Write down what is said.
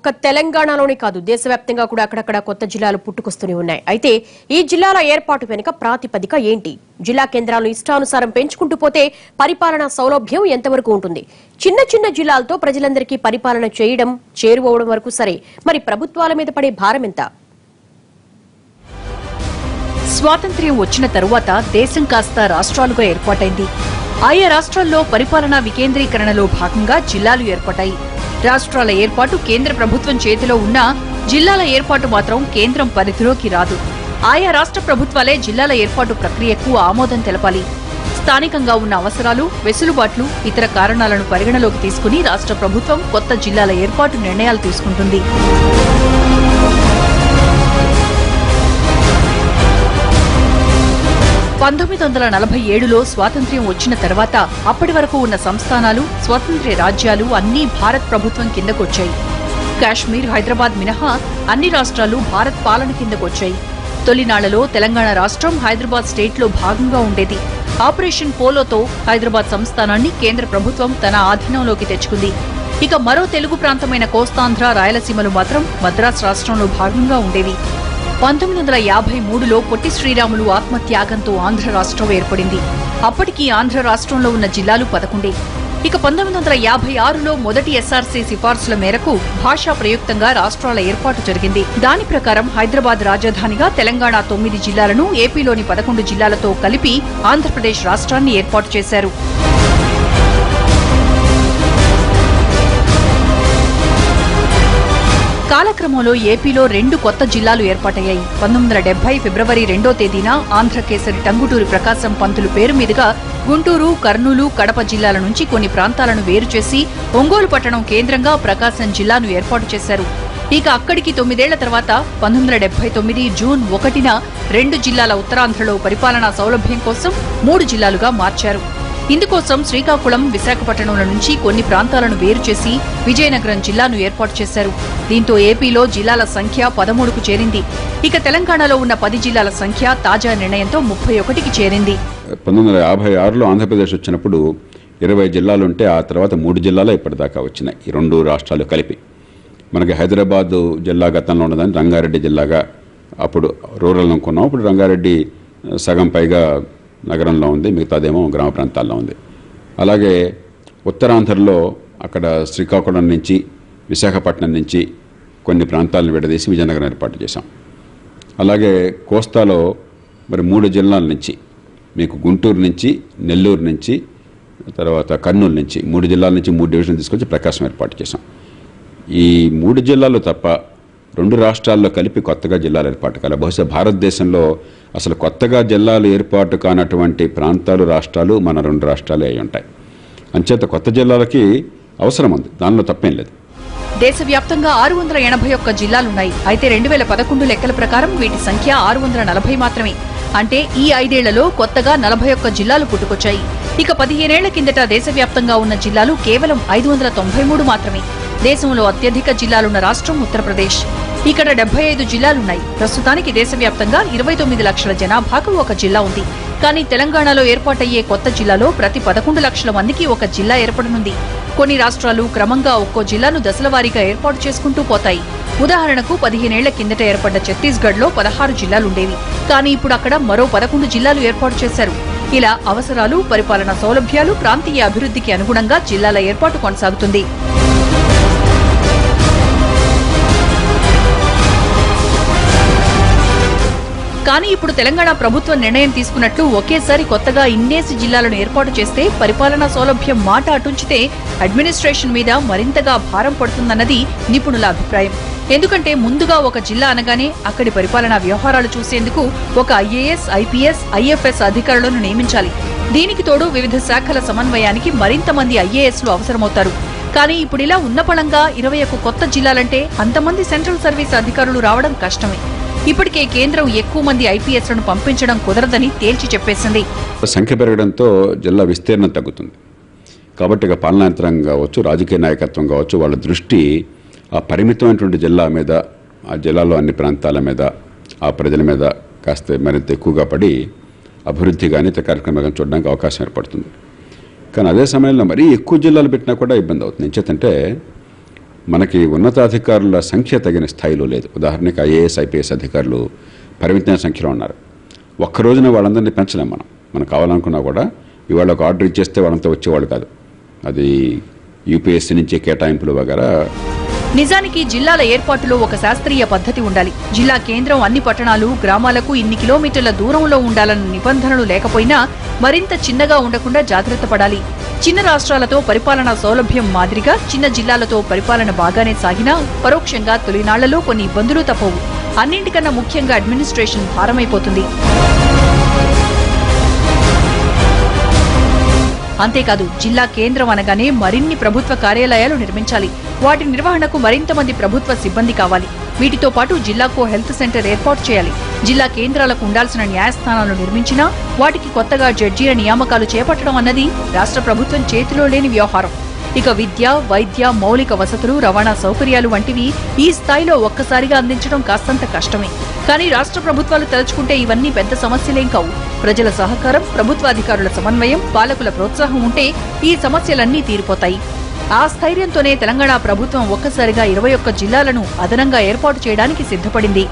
ఒక్క తెలంగాణలోనే కాదు దేశవ్యాప్తంగా కూడా అక్కడక్కడ కొత్త జిల్లాలు పుట్టుకొస్తూనే ఉన్నాయి. అయితే ఈ జిల్లాల ఏర్పాటు వెనుక ప్రాతిపదిక ఏంటి? జిల్లా కేంద్రాలను ఇష్టానుసారం పెంచుకుంటూ పోతే పరిపాలనా సౌలభ్యం ఎంతవరకు ఉంటుంది? చిన్న చిన్న జిల్లాలతో ప్రజలందరికీ పరిపాలన చేయడం చేరువవడం వరకు సరే, మరి ప్రభుత్వాల మీద పడే భారం ఎంత? స్వాతంత్ర్యం వచ్చిన తరువాత దేశం కాస్త రాష్ట్రాలుగా ఏర్పాటైంది. ఆయా రాష్ట్రాల్లో పరిపాలనా వికేంద్రీకరణలో భాగంగా జిల్లాలు ఏర్పడ్డాయి. రాష్ట్రాల ఏర్పాటు కేంద్ర ప్రభుత్వం చేతిలో ఉన్నా జిల్లాల ఏర్పాటు మాత్రం కేంద్రం పరిధిలోకి రాదు. ఆయా రాష్ట్ర ప్రభుత్వాలే జిల్లాల ఏర్పాటు ప్రక్రియకు ఆమోదం తెలపాలి. స్థానికంగా ఉన్న అవసరాలు, వెసులుబాట్లు, ఇతర కారణాలను పరిగణలోకి తీసుకుని రాష్ట్ర ప్రభుత్వం కొత్త జిల్లాల ఏర్పాటు నిర్ణయాలు తీసుకుంటుంది. 1947లో స్వాతంత్ర్యం వచ్చిన తర్వాత అప్పటి వరకు ఉన్న సంస్థానాలు, స్వతంత్ర రాజ్యాలు అన్నీ భారత్ ప్రభుత్వం కిందకొచ్చాయి. కాశ్మీర్, హైదరాబాద్ మినహా అన్ని రాష్ట్రాలు భారత్ పాలన కిందకొచ్చాయి. తొలినాళ్లలో తెలంగాణ రాష్ట్రం హైదరాబాద్ స్టేట్లో భాగంగా ఉండేది. ఆపరేషన్ పోలోతో హైదరాబాద్ సంస్థానాన్ని కేంద్ర ప్రభుత్వం తన ఆధీనంలోకి తెచ్చుకుంది. ఇక మరో తెలుగు ప్రాంతమైన కోస్తాంధ్ర, రాయలసీమలు మాత్రం మద్రాస్ రాష్ట్రంలో భాగంగా ఉండేవి. 1953లో పొట్టి శ్రీరాములు ఆత్మత్యాగంతో ఆంధ్ర రాష్ట్రం ఏర్పడింది. అప్పటికి ఆంధ్ర రాష్ట్రంలో ఉన్న జిల్లాలు 11. ఇక 1956లో మొదటి ఎస్ఆర్సీ సిఫార్సుల మేరకు భాషా ప్రయుక్తంగా రాష్ట్రాల ఏర్పాటు జరిగింది. దాని ప్రకారం హైదరాబాద్ రాజధానిగా తెలంగాణ 9 జిల్లాలను ఏపీలోని 11 జిల్లాలతో కలిపి ఆంధ్రప్రదేశ్ రాష్ట్రాన్ని ఏర్పాటు చేశారు. కాలక్రమంలో ఏపీలో 2 కొత్త జిల్లాలు ఏర్పాటయ్యాయి. 1970 ఫిబ్రవరి 2వ తేదీన ఆంధ్రకేసరి టంగుటూరి ప్రకాశం పంతులు పేరు మీదుగా గుంటూరు, కర్నూలు, కడప జిల్లాల నుంచి కొన్ని ప్రాంతాలను వేరు చేసి ఒంగోలు పట్టణం కేంద్రంగా ప్రకాశం జిల్లాను ఏర్పాటు చేశారు. ఇక అక్కడికి 9 ఏళ్ల తర్వాత 1979 జూన్ 1న 2 జిల్లాల ఉత్తరాంధ్రలో పరిపాలనా సౌలభ్యం కోసం 3 జిల్లాలుగా మార్చారు. ఇందుకోసం శ్రీకాకుళం, విశాఖపట్నంల నుంచి కొన్ని ప్రాంతాలను వేరు చేసి విజయనగరం జిల్లాను ఏర్పాటు చేశారు. దీంతో ఏపీలో జిల్లాల సంఖ్య 13కు చేరింది. ఇక తెలంగాణలో ఉన్న 10 జిల్లాల సంఖ్య తాజా నిర్ణయంతో 31కి చేరింది. 1956లో ఆంధ్రప్రదేశ్ వచ్చినప్పుడు 20 జిల్లాలుంటే ఆ తర్వాత 3 జిల్లాలు ఇప్పటిదాకా వచ్చినాయి. ఈ 2 రాష్ట్రాలు కలిపి మనకి హైదరాబాద్ జిల్లా గతంలో ఉన్నదని రంగారెడ్డి జిల్లాగా అప్పుడు రూరల్ అనుకున్నాం. ఇప్పుడు రంగారెడ్డి సగం పైగా నగరంలో ఉంది, మిగతాదేమో గ్రామ ప్రాంతాల్లో ఉంది. అలాగే ఉత్తరాంధ్రలో అక్కడ శ్రీకాకుళం నుంచి, విశాఖపట్నం నుంచి కొన్ని ప్రాంతాలను విడదీసి విజయనగరం ఏర్పాటు చేశాం. అలాగే కోస్తాలో మరి 3 జిల్లాల నుంచి మీకు గుంటూరు నుంచి, నెల్లూరు నుంచి, తర్వాత కర్నూలు నుంచి 3 జిల్లాల నుంచి 3 డివిజన్లు తీసుకొచ్చి ప్రకాశం ఏర్పాటు చేశాం. ఈ 3 జిల్లాలు తప్ప 2 రాష్ట్రాల్లో కలిపి కొత్తగా జిల్లాలు ఏర్పాటు కాలే. బహుశా భారతదేశంలో అసలు కొత్తగా జిల్లాలు ఏర్పాటు కానటువంటి ప్రాంతాలు, రాష్ట్రాలు మన 2 రాష్ట్రాలే అయి ఉంటాయి. అంచేత కొత్త జిల్లాలకి అవసరం ఉంది, దానిలో తప్పేం లేదు. దేశవ్యాప్తంగా 681 జిల్లాలున్నాయి. అయితే 2011 లెక్కల ప్రకారం వీటి సంఖ్య 640 మాత్రమే. అంటే ఈ 5 ఏళ్లలో కొత్తగా 41 జిల్లాలు పుట్టుకొచ్చాయి. ఇక 15 ఏళ్ల కిందట దేశవ్యాప్తంగా ఉన్న జిల్లాలు కేవలం 593 మాత్రమే. దేశంలో అత్యధిక జిల్లాలున్న రాష్ట్రం ఉత్తరప్రదేశ్. ఇక్కడ 75 జిల్లాలున్నాయి. ప్రస్తుతానికి దేశవ్యాప్తంగా 29 లక్షల జనాభాకు ఒక జిల్లా ఉంది. కానీ తెలంగాణలో ఏర్పాటయ్యే కొత్త జిల్లాలో ప్రతి 11 లక్షల మందికి ఒక జిల్లా ఏర్పడనుంది. కొన్ని రాష్ట్రాలు క్రమంగా ఒక్కో జిల్లాను దశలవారీగా ఏర్పాటు చేసుకుంటూ పోతాయి. ఉదాహరణకు 15 ఏళ్ల కిందట ఏర్పడ్డ ఛత్తీస్గఢ్లో 16 జిల్లాలుండేవి. కానీ ఇప్పుడు అక్కడ మరో 11 జిల్లాలు ఏర్పాటు చేశారు. ఇలా అవసరాలు, పరిపాలనా సౌలభ్యాలు, ప్రాంతీయ అభివృద్ధికి అనుగుణంగా జిల్లాల ఏర్పాటు కొనసాగుతుంది. కానీ ఇప్పుడు తెలంగాణ ప్రభుత్వం నిర్ణయం తీసుకున్నట్లు ఒకేసారి కొత్తగా ఇన్నేసి జిల్లాలను ఏర్పాటు చేస్తే పరిపాలనా సౌలభ్యం మాట అటుంచితే అడ్మినిస్ట్రేషన్ మీద మరింతగా భారం పడుతుందన్నది నిపుణుల అభిప్రాయం. ఎందుకంటే ముందుగా ఒక జిల్లా అనగానే అక్కడి పరిపాలనా వ్యవహారాలు చూసేందుకు ఒక ఐఏఎస్, ఐపీఎస్, ఐఎఫ్ఎస్ అధికారులను నియమించాలి. దీనికి తోడు వివిధ శాఖల సమన్వయానికి మరింత మంది ఐఏఎస్లు అవసరమవుతారు. కానీ ఇప్పుడిలా ఉన్నపళంగా 21 కొత్త జిల్లాలంటే అంతమంది సెంట్రల్ సర్వీస్ అధికారులు రావడం కష్టమే. ఇప్పటికే కేంద్రం ఎక్కువ మంది ఐపీఎస్లను పంపించడం కుదరదని తేల్చి చెప్పేసింది. సంఖ్య పెరగడంతో జిల్లా విస్తీర్ణం తగ్గుతుంది. కాబట్టి ఇక పాలనా యంత్రాంగం కావచ్చు, రాజకీయ నాయకత్వం కావచ్చు, వాళ్ళ దృష్టి ఆ పరిమితమైనటువంటి జిల్లా మీద, ఆ జిల్లాలో అన్ని ప్రాంతాల మీద, ఆ ప్రజల మీద కాస్త మరింత ఎక్కువగా పడి అభివృద్ధి కానీ ఇతర కార్యక్రమాలు చూడడానికి అవకాశం ఏర్పడుతుంది. కానీ అదే సమయంలో మరీ ఎక్కువ జిల్లాలు పెట్టినా కూడా ఇబ్బంది అవుతుంది. ఎంచేతంటే మనకి ఉన్నతాధికారుల సంఖ్య తగిన స్థాయిలో లేదు. ఉదాహరణకి ఐఏఎస్ ఐపీఎస్ అధికారులు పరిమితమైన సంఖ్యలో ఉన్నారు. ఒక్క రోజున వాళ్ళందరినీ పెంచలేం. మనం కావాలనుకున్నా కూడా ఇవాళ ఒక ఆర్డర్ ఇచ్చేస్తే వాళ్ళంతా వచ్చేవాళ్ళు కాదు. అది యూపీఎస్సీ నుంచే కేటాయింపులు వగేరా. నిజానికి జిల్లాల ఏర్పాటులో ఒక శాస్త్రీయ పద్ధతి ఉండాలి. జిల్లా కేంద్రం అన్ని పట్టణాలు, గ్రామాలకు ఇన్ని కిలోమీటర్ల దూరంలో ఉండాలన్న నిబంధనలు లేకపోయినా మరింత చిన్నగా ఉండకుండా జాగ్రత్త పడాలి. చిన్న రాష్ట్రాలతో పరిపాలనా సౌలభ్యం మాదిరిగా చిన్న జిల్లాలతో పరిపాలన బాగానే సాగినా పరోక్షంగా తొలినాళ్లలో కొన్ని ఇబ్బందులు తప్పవు. అన్నింటికన్నా ముఖ్యంగా అడ్మినిస్ట్రేషన్ భారమైపోతుంది. అంతేకాదు, జిల్లా కేంద్రం అనగానే మరిన్ని ప్రభుత్వ కార్యాలయాలు నిర్మించాలి. వాటి నిర్వహణకు మరింత మంది ప్రభుత్వ సిబ్బంది కావాలి. వీటితో పాటు జిల్లాకు హెల్త్ సెంటర్ ఏర్పాటు చేయాలి. జిల్లా కేంద్రాలకు ఉండాల్సిన న్యాయస్థానాలు నిర్మించినా వాటికి కొత్తగా జడ్జీల నియామకాలు చేపట్టడం అన్నది రాష్ట్ర ప్రభుత్వం చేతిలో లేని వ్యవహారం. ఇక విద్య, వైద్య, మౌలిక వసతులు, రవాణా సౌకర్యాలు వంటివి ఈ స్థాయిలో ఒక్కసారిగా అందించడం కాస్తంత కష్టమే. కానీ రాష్ట్ర ప్రభుత్వాలు తలుచుకుంటే ఇవన్నీ పెద్ద సమస్యలేం కావు. ప్రజల సహకారం, ప్రభుత్వాధికారుల సమన్వయం, పాలకుల ప్రోత్సాహం ఉంటే ఈ సమస్యలన్నీ తీరిపోతాయి. ఆ స్థైర్యంతోనే తెలంగాణ ప్రభుత్వం ఒక్కసారిగా 21 జిల్లాలను అదనంగా ఏర్పాటు చేయడానికి సిద్ధపడింది.